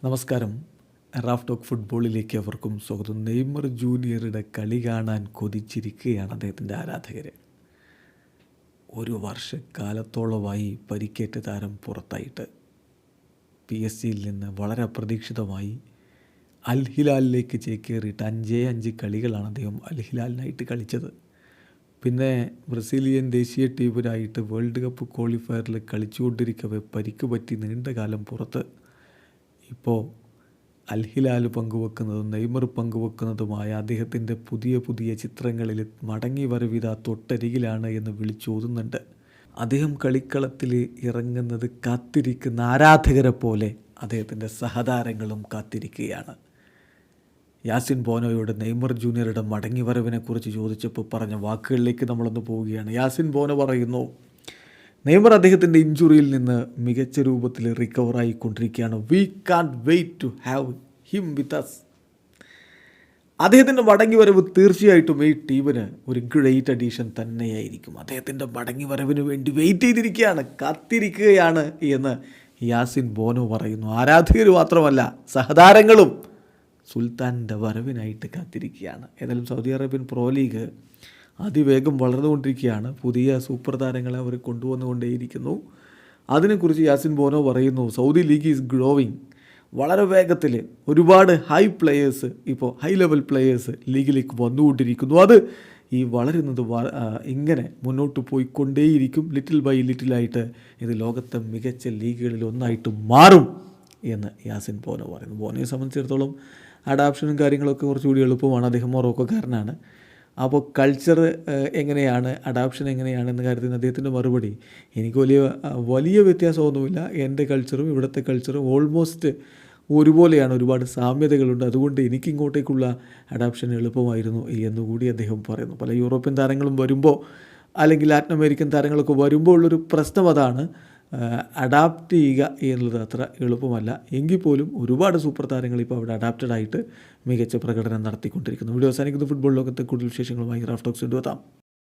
നമസ്കാരം. Raf talk ഫുട്ബോളിലേക്ക് അവർക്കും സ്വാഗതം. നെയ്മർ ജൂനിയറുടെ കളി കാണാൻ കൊതിച്ചിരിക്കുകയാണ് അദ്ദേഹത്തിൻ്റെ ആരാധകർ. ഒരു വർഷക്കാലത്തോളമായി പരിക്കേറ്റ താരം പുറത്തായിട്ട് PSG നിന്ന് വളരെ അപ്രതീക്ഷിതമായി അൽ ഹിലാലിലേക്ക് ചേക്കേറിയിട്ട് 5 കളികളാണ് അദ്ദേഹം അൽ ഹിലാലിനായിട്ട് കളിച്ചത്. പിന്നെ ബ്രസീലിയൻ ദേശീയ ടീമിനായിട്ട് വേൾഡ് കപ്പ് ക്വാളിഫയറിൽ കളിച്ചുകൊണ്ടിരിക്കവേ പരിക്ക് പറ്റി നീണ്ട കാലം പുറത്ത്. ഇപ്പോൾ അൽ ഹിലാൽ പങ്കുവെക്കുന്നതും നെയ്മർ പങ്കുവെക്കുന്നതുമായ അദ്ദേഹത്തിൻ്റെ പുതിയ ചിത്രങ്ങളിൽ മടങ്ങി വരവിത തൊട്ടരികിലാണ് എന്ന് വിളിച്ചോതുന്നുണ്ട്. അദ്ദേഹം കളിക്കളത്തിൽ ഇറങ്ങുന്നത് കാത്തിരിക്കുന്ന ആരാധകരെ പോലെ അദ്ദേഹത്തിൻ്റെ സഹതാരങ്ങളും കാത്തിരിക്കുകയാണ്. യാസിൻ ബോനോയോട് നെയ്മർ ജൂനിയറുടെ മടങ്ങി വരവിനെക്കുറിച്ച് ചോദിച്ചപ്പോൾ പറഞ്ഞ വാക്കുകളിലേക്ക് നമ്മളൊന്ന് പോവുകയാണ്. യാസിൻ ബോനോ പറയുന്നു, നെയ്മർ അദ്ദേഹത്തിൻ്റെ ഇഞ്ചുറിയിൽ നിന്ന് മികച്ച രൂപത്തിൽ റിക്കവറായിക്കൊണ്ടിരിക്കുകയാണ്. We can't wait to have him with us. അദ്ദേഹത്തിൻ്റെ മടങ്ങി വരവ് തീർച്ചയായിട്ടും ഈ ടീമിന് ഒരു ഗ്രേറ്റ് അഡീഷൻ തന്നെയായിരിക്കും. അദ്ദേഹത്തിൻ്റെ മടങ്ങി വരവിന് വേണ്ടി വെയിറ്റ് ചെയ്തിരിക്കുകയാണ്, കാത്തിരിക്കുകയാണ് എന്ന് യാസിൻ ബോനോ പറയുന്നു. ആരാധകർ മാത്രമല്ല, സഹതാരങ്ങളും സുൽത്താൻ്റെ വരവിനായിട്ട് കാത്തിരിക്കുകയാണ്. ഏതായാലും സൗദി അറേബ്യൻ പ്രോ ലീഗ് അതിവേഗം വളർന്നുകൊണ്ടിരിക്കുകയാണ്. പുതിയ സൂപ്പർ താരങ്ങളെ അവർ കൊണ്ടുവന്നുകൊണ്ടേയിരിക്കുന്നു. അതിനെക്കുറിച്ച് യാസിൻ ബോനോ പറയുന്നു, സൗദി ലീഗ് ഈസ് ഗ്രോവിങ്. വളരെ വേഗത്തിൽ ഒരുപാട് ഹൈ ലെവൽ പ്ലെയേഴ്സ് ലീഗിലേക്ക് വന്നുകൊണ്ടിരിക്കുന്നു. അത് ഈ വളരുന്നത് ഇങ്ങനെ മുന്നോട്ട് പോയിക്കൊണ്ടേയിരിക്കും. ലിറ്റിൽ ബൈ ലിറ്റിലായിട്ട് ഇത് ലോകത്തെ മികച്ച ലീഗുകളിൽ ഒന്നായിട്ട് മാറും എന്ന് യാസിൻ ബോനോ പറയുന്നു. ബോനോയെ സംബന്ധിച്ചിടത്തോളം അഡാപ്ഷനും കാര്യങ്ങളൊക്കെ കുറച്ചുകൂടി എളുപ്പമാണ്. അദ്ദേഹം മൊറോക്കോക്കാരനാണ്. അപ്പോൾ കൾച്ചർ എങ്ങനെയാണ്, അഡാപ്ഷൻ എങ്ങനെയാണെന്ന കാര്യത്തിൽ അദ്ദേഹത്തിൻ്റെ മറുപടി, എനിക്ക് വലിയ വ്യത്യാസമൊന്നുമില്ല. എൻ്റെ കൾച്ചറും ഇവിടുത്തെ കൾച്ചറും ഓൾമോസ്റ്റ് ഒരുപോലെയാണ്, ഒരുപാട് സാമ്യതകളുണ്ട്. അതുകൊണ്ട് എനിക്കിങ്ങോട്ടേക്കുള്ള അഡാപ്ഷൻ എളുപ്പമായിരുന്നു എന്നുകൂടി അദ്ദേഹം പറയുന്നു. പല യൂറോപ്യൻ താരങ്ങളും വരുമ്പോൾ, അല്ലെങ്കിൽ ലാറ്റിൻ അമേരിക്കൻ താരങ്ങളൊക്കെ വരുമ്പോൾ ഉള്ളൊരു പ്രശ്നം അതാണ്, അഡാപ്റ്റ് ചെയ്യുക എന്നുള്ളത് അത്ര എളുപ്പമല്ല. എങ്കിൽ പോലും ഒരുപാട് സൂപ്പർ താരങ്ങൾ ഇപ്പോൾ അവിടെ അഡാപ്റ്റഡ് ആയിട്ട് മികച്ച പ്രകടനം നടത്തിക്കൊണ്ടിരിക്കുന്നു. വീഡിയോ അവസാനിക്കുന്ന ഫുട്ബോൾ ലോകത്തെ കൂടുതൽ വിശേഷങ്ങളുമായി റാഫ് ടോക്സ് കൊണ്ടുവെത്താം.